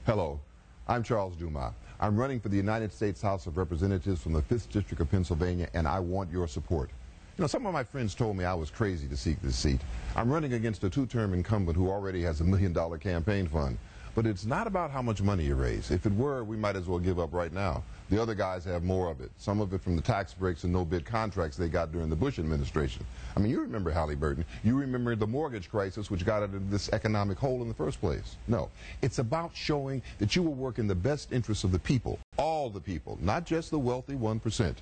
Hello, I'm Charles Dumas. I'm running for the United States House of Representatives from the 5th District of Pennsylvania, and I want your support. You know, some of my friends told me I was crazy to seek this seat. I'm running against a two-term incumbent who already has $1 million campaign fund. But it's not about how much money you raise. If it were, we might as well give up right now. The other guys have more of it, some of it from the tax breaks and no-bid contracts they got during the Bush administration. I mean, you remember Halliburton. You remember the mortgage crisis, which got it into this economic hole in the first place. No, it's about showing that you will work in the best interests of the people, all the people, not just the wealthy 1%.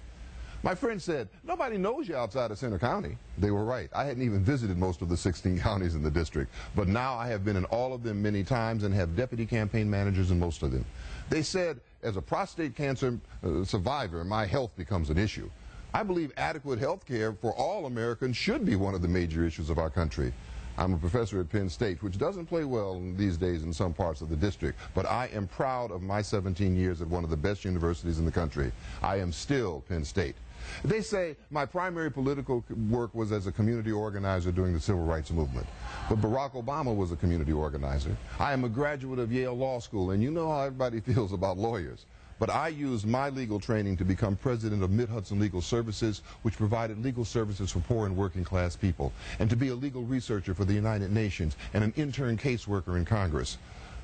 My friend said, nobody knows you outside of Center County. They were right. I hadn't even visited most of the 16 counties in the district. But now I have been in all of them many times and have deputy campaign managers in most of them. They said, as a prostate cancer survivor, my health becomes an issue. I believe adequate health care for all Americans should be one of the major issues of our country. I'm a professor at Penn State, which doesn't play well these days in some parts of the district, but I am proud of my 17 years at one of the best universities in the country. I am still Penn State. They say my primary political work was as a community organizer during the Civil Rights Movement. But Barack Obama was a community organizer. I am a graduate of Yale Law School, and you know how everybody feels about lawyers. But I used my legal training to become president of Mid-Hudson Legal Services, which provided legal services for poor and working class people, and to be a legal researcher for the United Nations and an intern caseworker in Congress.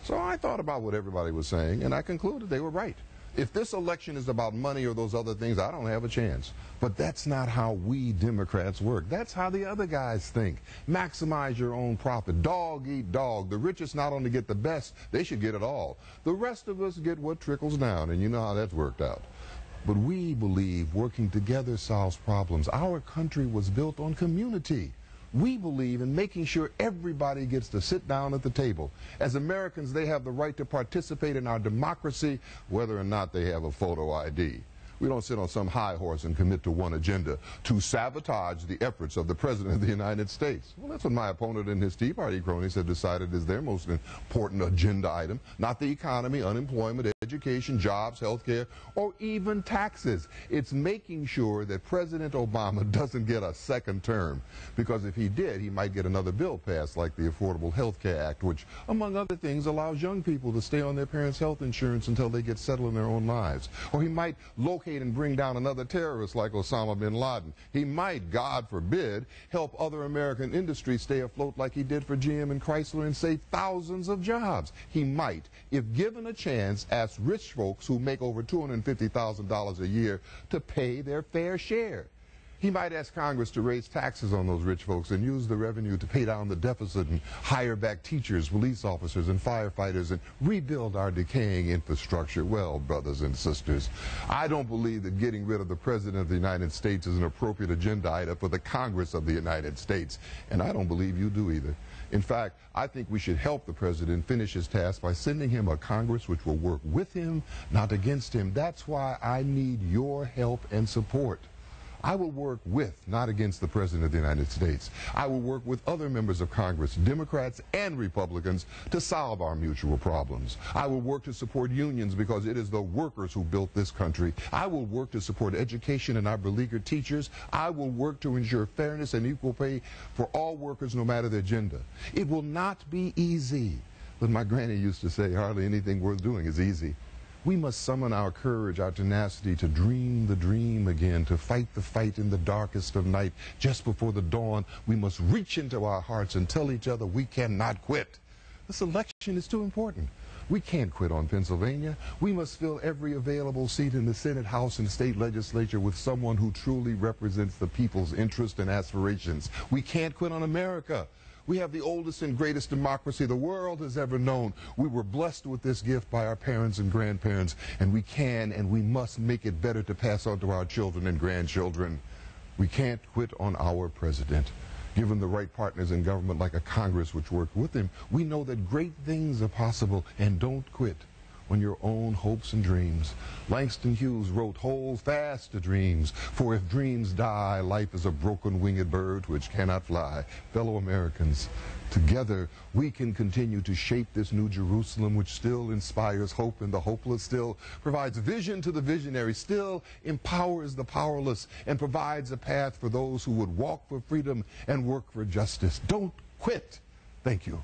So I thought about what everybody was saying, and I concluded they were right. If this election is about money or those other things, I don't have a chance. But that's not how we Democrats work. That's how the other guys think. Maximize your own profit. Dog eat dog. The richest not only get the best, they should get it all. The rest of us get what trickles down, and you know how that's worked out. But we believe working together solves problems. Our country was built on community. We believe in making sure everybody gets to sit down at the table. As Americans, they have the right to participate in our democracy, whether or not they have a photo ID. We don't sit on some high horse and commit to one agenda to sabotage the efforts of the President of the United States. Well, that's what my opponent and his Tea Party cronies have decided is their most important agenda item, not the economy, unemployment, education, jobs, health care, or even taxes. It's making sure that President Obama doesn't get a second term, because if he did, he might get another bill passed like the Affordable Health Care Act, which, among other things, allows young people to stay on their parents' health insurance until they get settled in their own lives. Or he might locate and bring down another terrorist like Osama bin Laden. He might, God forbid, help other American industries stay afloat like he did for GM and Chrysler and save thousands of jobs. He might, if given a chance, ask rich folks who make over $250,000 a year to pay their fair share. He might ask Congress to raise taxes on those rich folks and use the revenue to pay down the deficit and hire back teachers, police officers, and firefighters and rebuild our decaying infrastructure. Well, brothers and sisters, I don't believe that getting rid of the President of the United States is an appropriate agenda item for the Congress of the United States, and I don't believe you do either. In fact, I think we should help the President finish his task by sending him a Congress which will work with him, not against him. That's why I need your help and support. I will work with, not against, the President of the United States. I will work with other members of Congress, Democrats and Republicans, to solve our mutual problems. I will work to support unions because it is the workers who built this country. I will work to support education and our beleaguered teachers. I will work to ensure fairness and equal pay for all workers, no matter their gender. It will not be easy, but my granny used to say, hardly anything worth doing is easy. We must summon our courage, our tenacity to dream the dream again, to fight the fight in the darkest of night. Just before the dawn, we must reach into our hearts and tell each other we cannot quit. This election is too important. We can't quit on Pennsylvania. We must fill every available seat in the Senate, House, and state legislature with someone who truly represents the people's interests and aspirations. We can't quit on America. We have the oldest and greatest democracy the world has ever known. We were blessed with this gift by our parents and grandparents, and we can and we must make it better to pass on to our children and grandchildren. We can't quit on our president. Given the right partners in government like a Congress which worked with him, we know that great things are possible, and don't quit on your own hopes and dreams. Langston Hughes wrote, "Hold fast to dreams, for if dreams die, life is a broken winged bird which cannot fly." Fellow Americans, together we can continue to shape this new Jerusalem which still inspires hope in the hopeless, still provides vision to the visionary, still empowers the powerless, and provides a path for those who would walk for freedom and work for justice. Don't quit. Thank you.